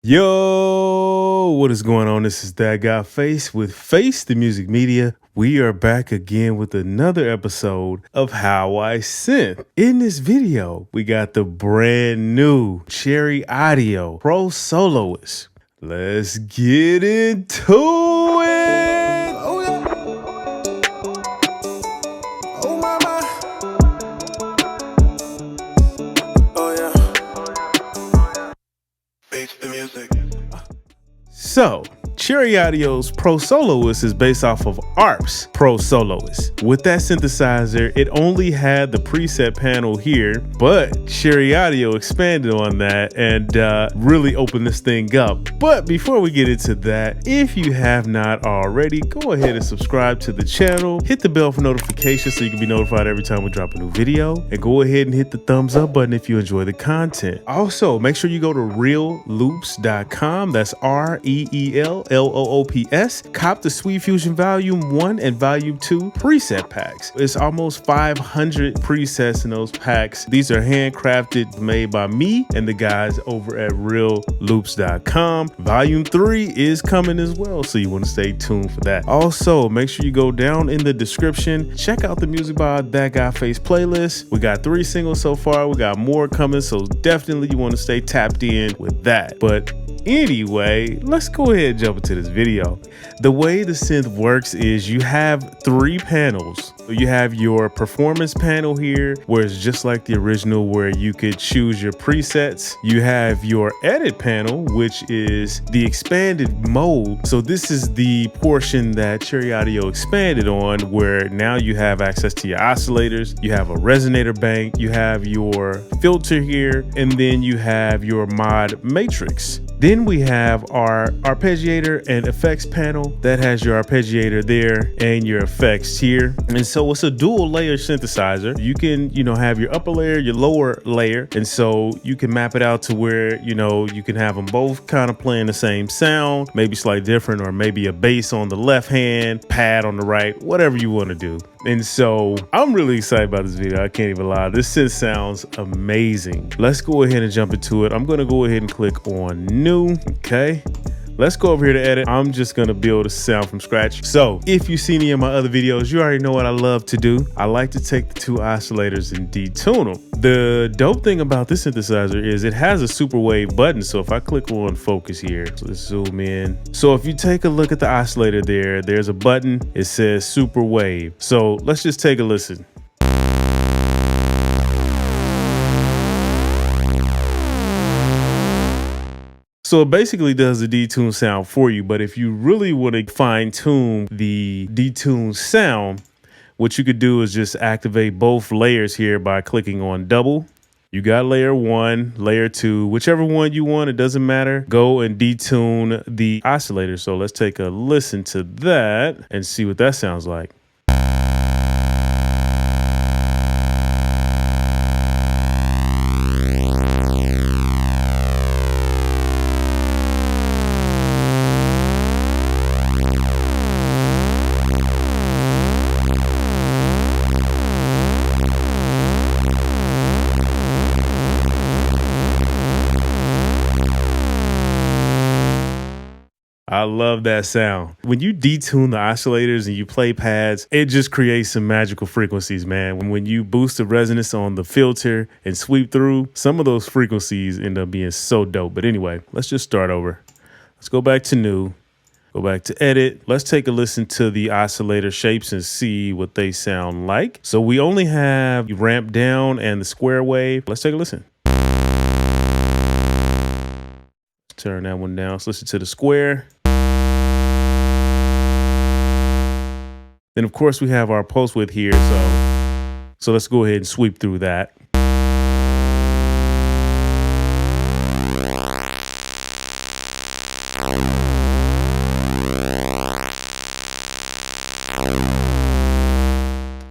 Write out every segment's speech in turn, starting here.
Yo, what is going on? This is That Guy Face with Face the Music Media. We are back again with another episode of How I Synth. In this video, we got the brand new Cherry Audio Pro Soloist. Let's get into it. Oh yeah. Oh my my. Oh yeah. Face the music. So, Cherry Audio's Pro Soloist is based off of ARP's Pro Soloist. With that synthesizer, it only had the preset panel here, but Cherry Audio expanded on that and really opened this thing up. But before we get into that, if you have not already, go ahead and subscribe to the channel, hit the bell for notifications so you can be notified every time we drop a new video, and go ahead and hit the thumbs up button if you enjoy the content. Also, make sure you go to realloops.com. That's REELLOOPS. Cop the Sweet Fusion Volume 1 and Volume 2 preset packs. It's almost 500 presets in those packs. These are handcrafted, made by me and the guys over at realloops.com. Volume 3 is coming as well, so you want to stay tuned for that. Also, make sure you go down in the description, check out the Music by That Guy Face playlist. We got 3 singles so far. We got more coming, so definitely you want to stay tapped in with that. But anyway, let's go ahead and jump into this video. The way the synth works is you have 3 panels. So you have your performance panel here, where it's just like the original, where you could choose your presets. You have your edit panel, which is the expanded mode. So this is the portion that Cherry Audio expanded on, where now you have access to your oscillators, you have a resonator bank, you have your filter here, and then you have your mod matrix. Then we have our arpeggiator and effects panel that has your arpeggiator there and your effects here. And so it's a dual layer synthesizer. You can, have your upper layer, your lower layer. And so you can map it out to where, you can have them both kind of playing the same sound, maybe slightly different, or maybe a bass on the left hand, pad on the right, whatever you want to do. And so I'm really excited about this video. I can't even lie. This synth sounds amazing. Let's go ahead and jump into it. I'm going to go ahead and click on new. Okay. Let's go over here to edit. I'm just gonna build a sound from scratch. So if you see any of my other videos, you already know what I love to do. I like to take the 2 oscillators and detune them. The dope thing about this synthesizer is it has a super wave button. So if I click on focus here, so let's zoom in. So if you take a look at the oscillator there, there's a button. It says super wave. So let's just take a listen. So it basically does the detune sound for you, but if you really want to fine tune the detune sound, what you could do is just activate both layers here by clicking on double. You got layer 1, layer 2, whichever one you want, it doesn't matter. Go and detune the oscillator. So let's take a listen to that and see what that sounds like. I love that sound. When you detune the oscillators and you play pads, it just creates some magical frequencies, man. When you boost the resonance on the filter and sweep through, some of those frequencies end up being so dope. But anyway, let's just start over. Let's go back to new, go back to edit. Let's take a listen to the oscillator shapes and see what they sound like. So we only have ramp down and the square wave. Let's take a listen. Turn that one down. Let's listen to the square. Then of course we have our pulse width here. So let's go ahead and sweep through that.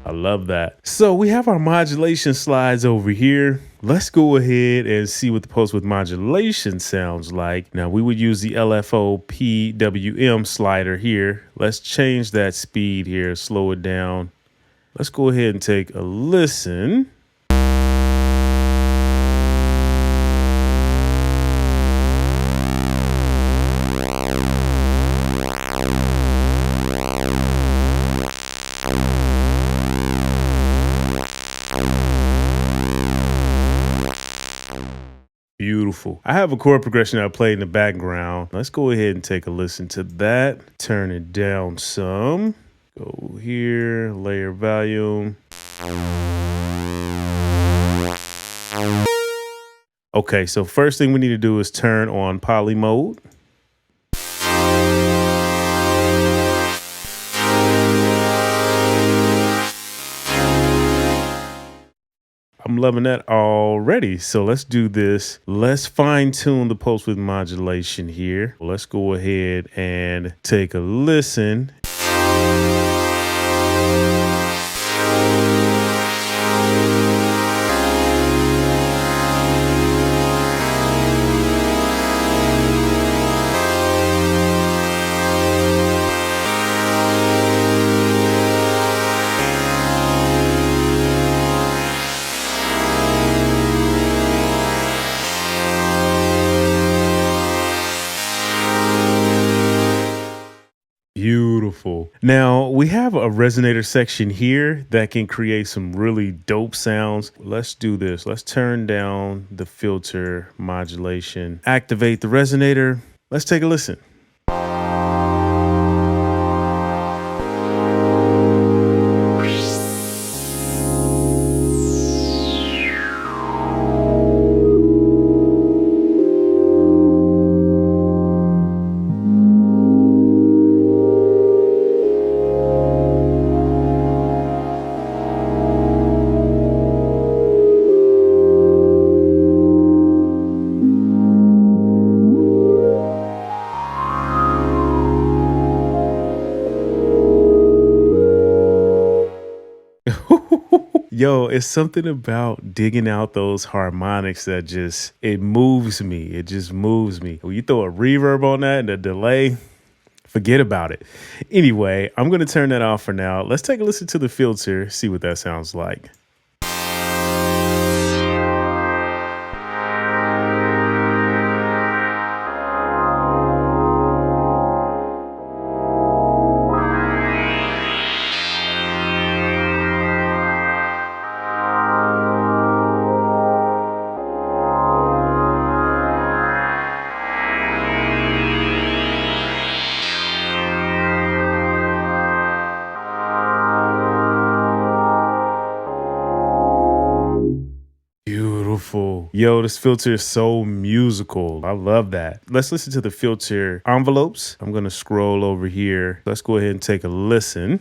I love that. So we have our modulation slides over here. Let's go ahead and see what the pulse width modulation sounds like. Now we would use the LFO PWM slider here. Let's change that speed here, slow it down. Let's go ahead and take a listen. beautiful. I have a chord progression I played in the background. Let's go ahead and take a listen to that. Turn it down some. Go here, layer volume. Okay, so first thing we need to do is turn on poly mode. I'm loving that already. So let's do this. Let's fine tune the pulse width modulation here. Let's go ahead and take a listen. Beautiful. Now we have a resonator section here that can create some really dope sounds. Let's do this. Let's turn down the filter modulation, activate the resonator. Let's take a listen. Yo, it's something about digging out those harmonics that it moves me. It just moves me. When you throw a reverb on that and a delay, forget about it. Anyway, I'm going to turn that off for now. Let's take a listen to the filter, see what that sounds like. Beautiful. Yo, this filter is so musical. I love that. Let's listen to the filter envelopes. I'm going to scroll over here. Let's go ahead and take a listen.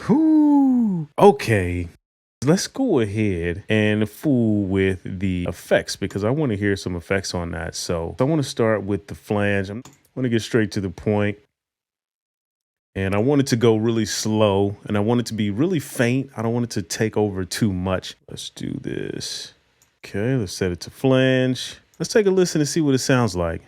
Whew. Okay. Let's go ahead and fool with the effects because I want to hear some effects on that. So I want to start with the flange. I want to get straight to the point. And I want it to go really slow and I want it to be really faint. I don't want it to take over too much. Let's do this. Okay, let's set it to flange. Let's take a listen and see what it sounds like.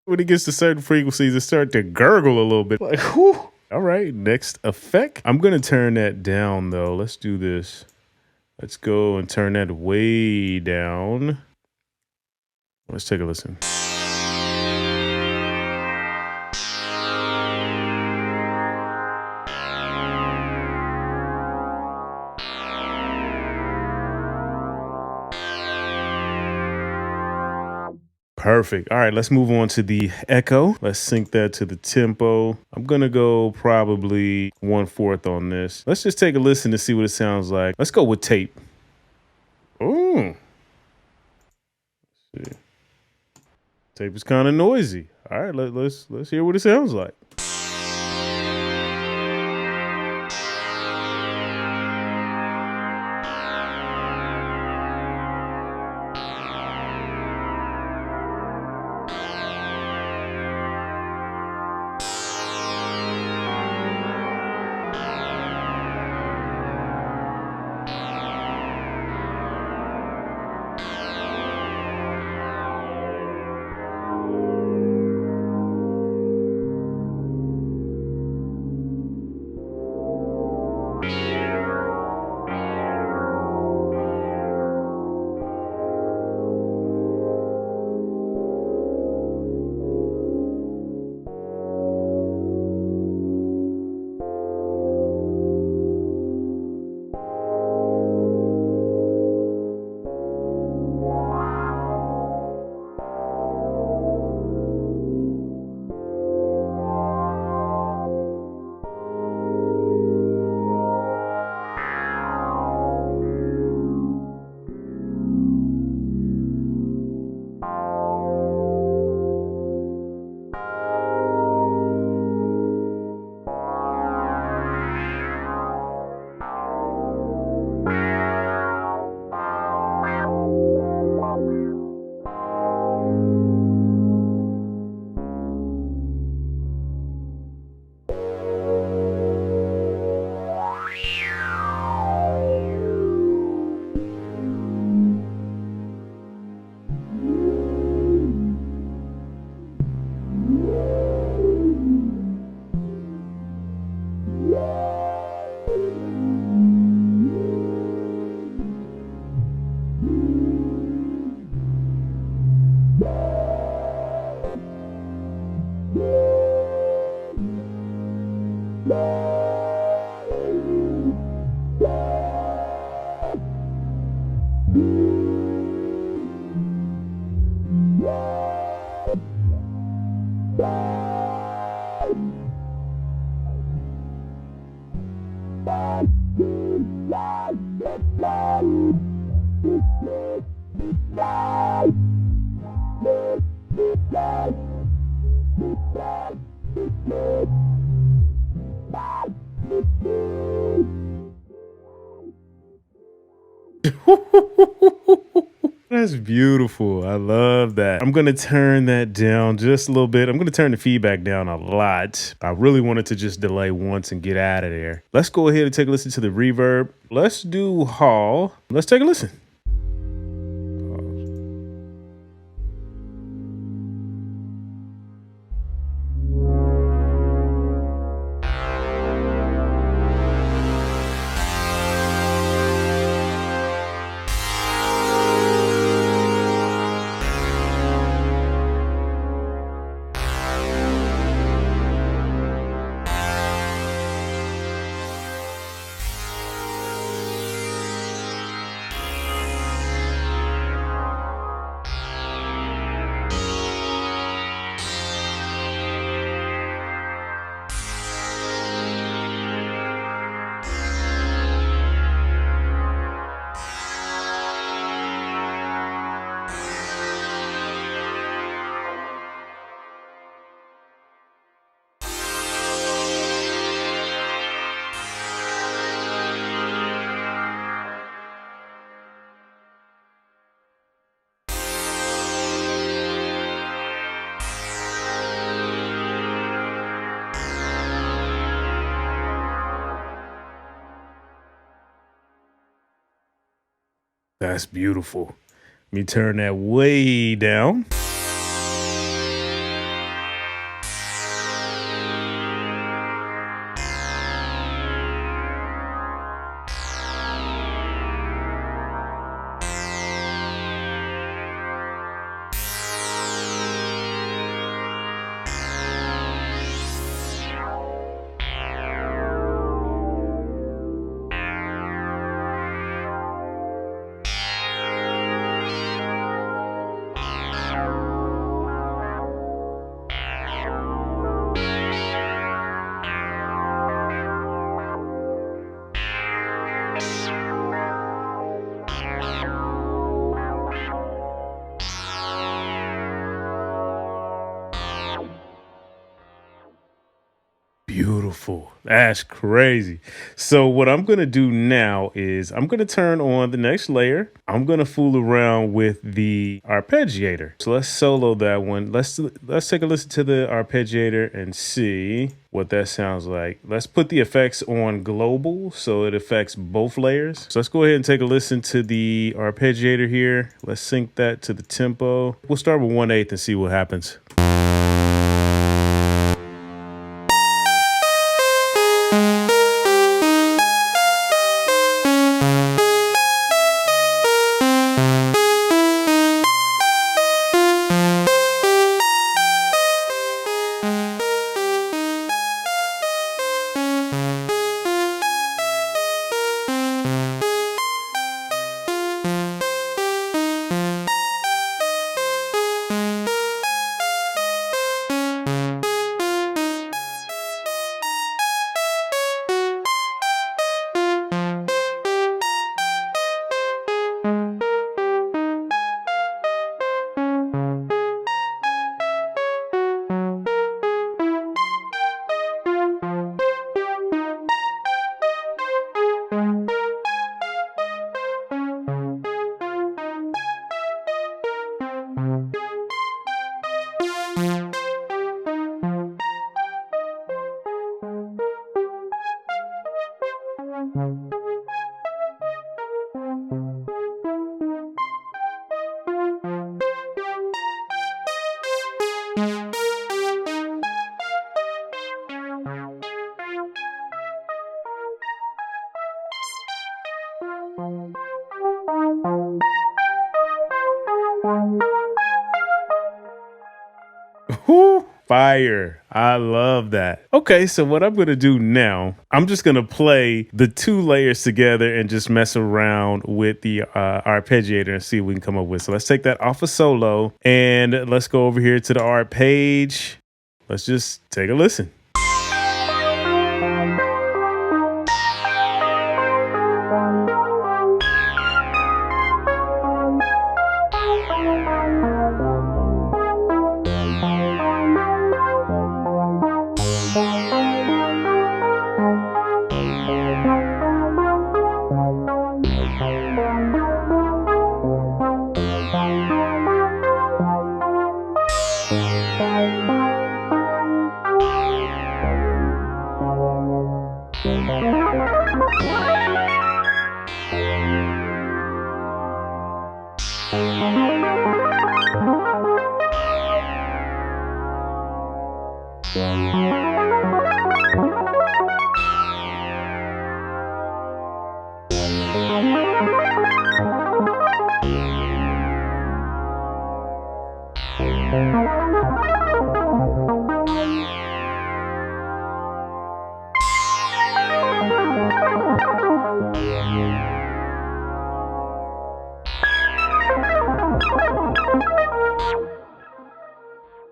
When it gets to certain frequencies, it starts to gurgle a little bit. Like, whew. All right, next effect. I'm gonna turn that down though. Let's do this. Let's go and turn that way down. Let's take a listen. Perfect. All right, let's move on to the echo. Let's sync that to the tempo. I'm gonna go probably 1/4 on this. Let's just take a listen to see what it sounds like. Let's go with tape. Ooh. Let's see. Tape is kind of noisy. All right, let's hear what it sounds like. That's beautiful. I love that. I'm going to turn that down just a little bit. I'm going to turn the feedback down a lot. I really wanted to just delay once and get out of there. Let's go ahead and take a listen to the reverb. Let's do Hall. Let's take a listen. That's beautiful. Let me turn that way down. Beautiful. That's crazy. So what I'm going to do now is I'm going to turn on the next layer. I'm going to fool around with the arpeggiator. So let's solo that one. Let's take a listen to the arpeggiator and see what that sounds like. Let's put the effects on global so it affects both layers. So let's go ahead and take a listen to the arpeggiator here. Let's sync that to the tempo. We'll start with 1/8 and see what happens. Whoo, fire. I love that. Okay, so what I'm going to do now, I'm just going to play the two layers together and just mess around with the arpeggiator and see what we can come up with. So let's take that off of solo and let's go over here to the art page. Let's just take a listen.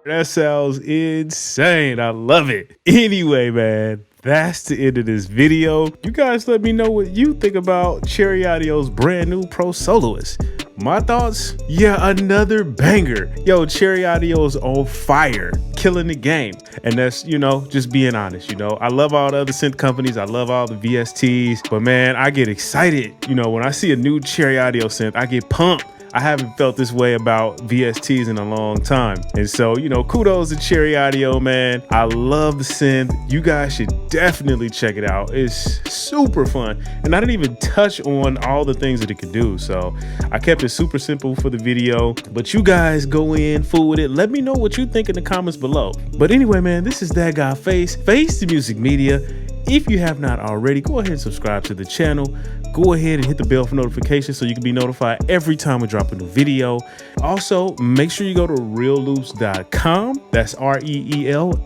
That sounds insane. I love it. Anyway, man, that's the end of this video. You guys let me know what you think about Cherry Audio's brand new Pro Soloist. My thoughts? Yeah, another banger. Yo, Cherry Audio's on fire, killing the game. And that's, just being honest, I love all the other synth companies. I love all the VSTs, but man, I get excited. When I see a new Cherry Audio synth, I get pumped. I haven't felt this way about VSTs in a long time. And so, you know, kudos to Cherry Audio, man. I love the synth. You guys should definitely check it out. It's super fun. And I didn't even touch on all the things that it could do. So I kept it super simple for the video, but you guys go in, fool with it. Let me know what you think in the comments below. But anyway, man, this is that guy Face the Music Media. If you have not already, go ahead and subscribe to the channel. Go ahead and hit the bell for notifications so you can be notified every time we drop a new video. Also, make sure you go to realloops.com. That's REELLOOPS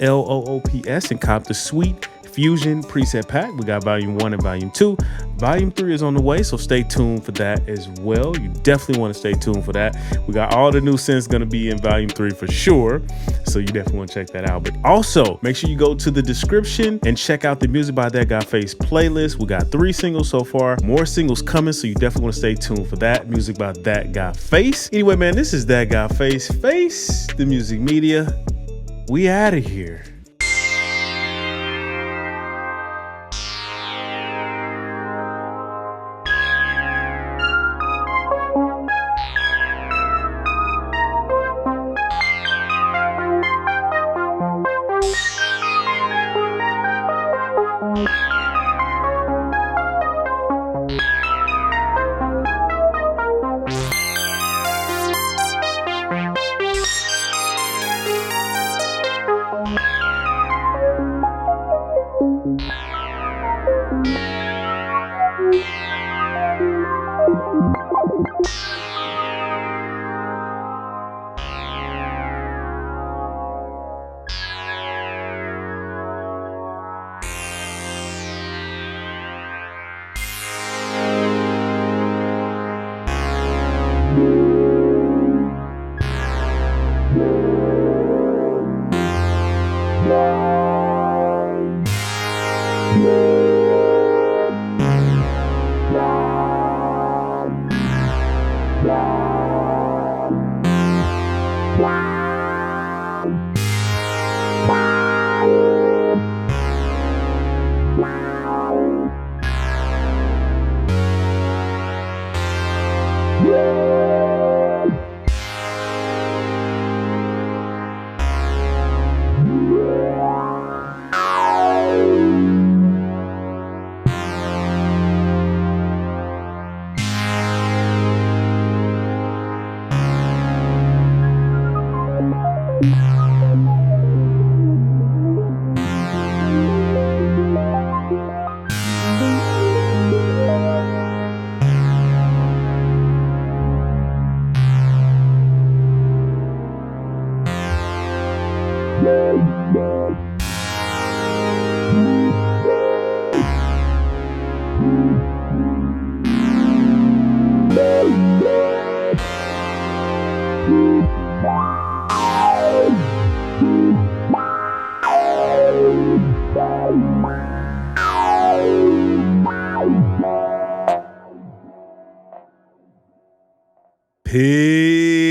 and cop the Sweet Fusion preset pack. We got volume 1 and volume 2. Volume 3 is on the way, so stay tuned for that as well. You definitely want to stay tuned for that. We got all the new synths going to be in volume 3 for sure, so you definitely want to check that out. But also, make sure you go to the description and check out the Music by That Guy Face playlist. We got 3 singles so far, more singles coming, so you definitely want to stay tuned for that. Music by That Guy Face. Anyway, man, this is That Guy Face the Music Media. We out of here. Peace.